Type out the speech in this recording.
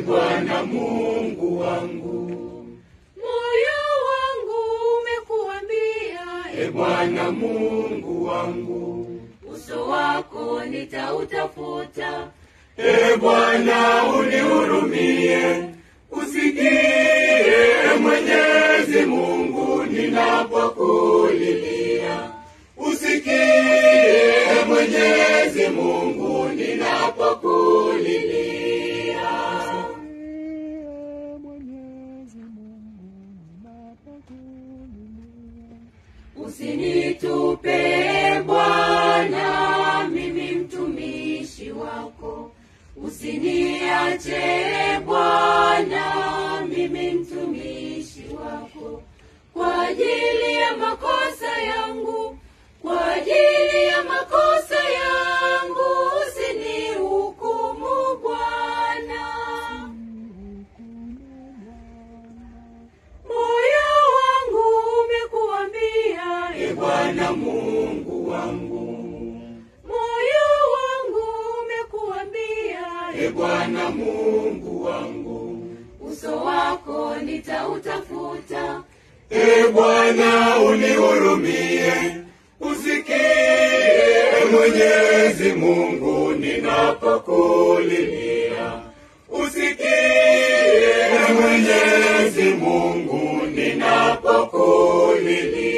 Bwana Mungu wangu. Moyo wangu umekuambia, Bwana Mungu wangu. uso wako nitautafuta. Bwana unihurumie, usikie Mwenyezi Mungu ninapokulilia. Usikie Mwenyezi Mungu ninapokulilia. Usinitupe Bwana, mimi mtumishi wako. Usiniache Bwana, mimi mtumishi wako. Kwa ajili ya makosa yangu, kwa ajili ya makosa yangu, usinihukumu Bwana. Moyo wangu umekuambia, Bwana Mungu wangu. moyo wangu umekuambia, Bwana Mungu wangu. uso wako nitautafuta. Bwana unihurumie, usikie Mwenyezi Mungu ninapokulilia. Usikie Mwenyezi Mungu ninapokulilia.